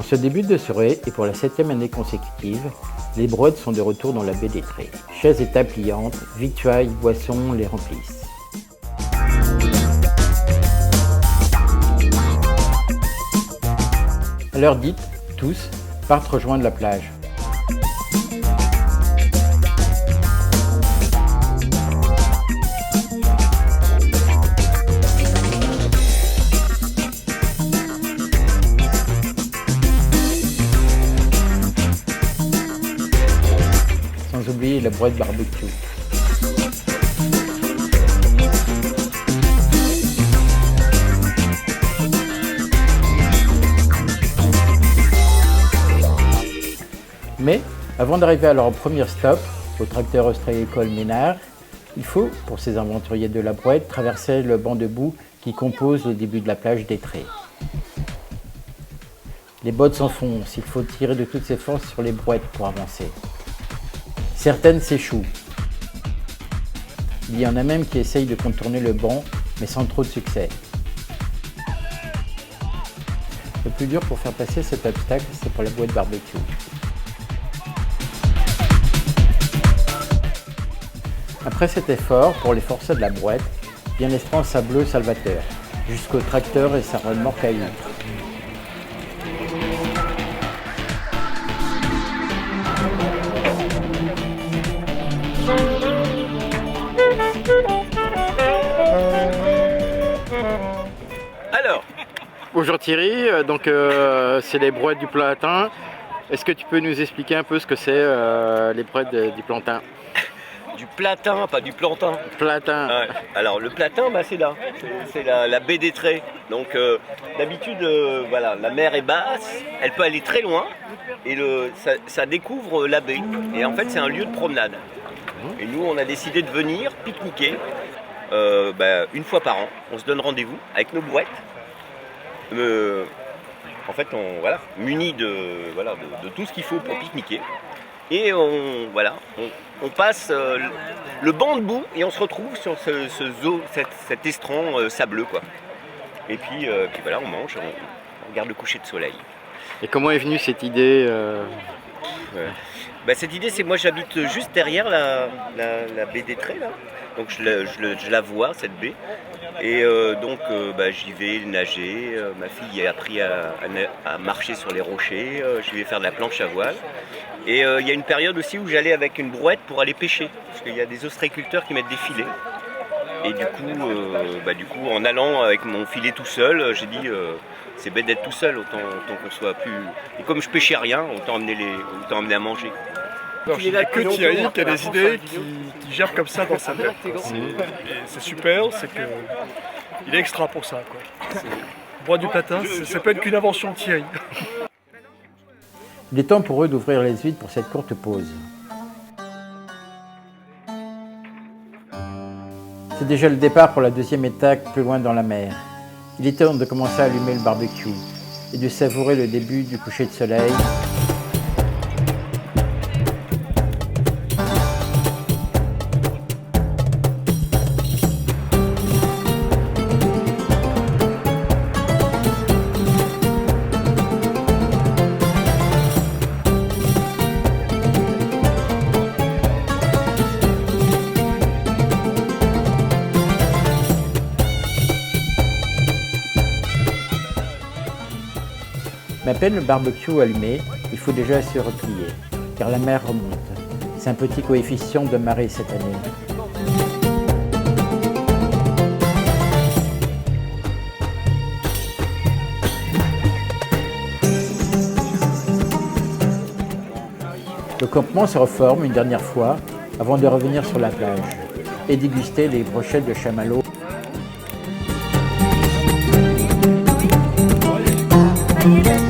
ce début de soirée et pour la 7e année consécutive, les brouettes sont de retour dans la baie d'Étré. Chaises et tables pliantes, victuailles, boissons les remplissent. À l'heure dite, tous partent rejoindre la plage. Sans oublier la brouette barbecue. Mais avant d'arriver à leur premier stop, au tracteur austro-agricole Ménard, il faut, pour ces aventuriers de la brouette, traverser le banc de boue qui compose le début de la plage d'Étré. Les bottes s'enfoncent, il faut tirer de toutes ses forces sur les brouettes pour avancer. Certaines s'échouent. Il y en a même qui essayent de contourner le banc, mais sans trop de succès. Le plus dur pour faire passer cet obstacle, c'est pour la brouette barbecue. Après cet effort, pour les forçats de la brouette, vient l'estran sableux salvateur, jusqu'au tracteur et sa remorque à huîtres. Alors, bonjour Thierry, c'est les brouettes du Plantin. Est-ce que tu peux nous expliquer un peu ce que c'est les brouettes du Plantin? du platin, pas du plantain. Plantin. Ouais. Alors le platin, c'est là, c'est la baie d'Étré. Donc d'habitude, voilà, la mer est basse, elle peut aller très loin et ça découvre la baie. Et en fait, c'est un lieu de promenade. Et nous, on a décidé de venir pique-niquer une fois par an. On se donne rendez-vous avec nos brouettes. En fait, munis de tout ce qu'il faut pour pique-niquer. Et on passe le banc de boue et on se retrouve sur cet estran sableux, quoi. Et puis voilà, on mange, on regarde le coucher de soleil. Et comment est venue cette idée Cette idée, c'est que moi j'habite juste derrière la baie d'Étré, là. Donc je la vois, cette baie. Et j'y vais nager. Ma fille a appris à marcher sur les rochers. Je vais faire de la planche à voile. Et il y a une période aussi où j'allais avec une brouette pour aller pêcher. Parce qu'il y a des ostréiculteurs qui mettent des filets. Et du coup, en allant avec mon filet tout seul, j'ai dit c'est bête d'être tout seul, autant qu'on soit plus. Et comme je pêchais rien, autant emmener à manger. Il n'y a que Thierry qui a des idées, qui gère comme ça dans sa tête. C'est super, c'est qu'il est extra pour ça, quoi. Bois du Plantin, ça peut être qu'une invention de Thierry. Il est temps pour eux d'ouvrir les huîtres pour cette courte pause. C'est déjà le départ pour la deuxième étape plus loin dans la mer. Il est temps de commencer à allumer le barbecue et de savourer le début du coucher de soleil. Mais à peine le barbecue allumé, il faut déjà se replier, car la mer remonte. C'est un petit coefficient de marée cette année. Le campement se reforme une dernière fois avant de revenir sur la plage et déguster les brochettes de chamallow. Yeah.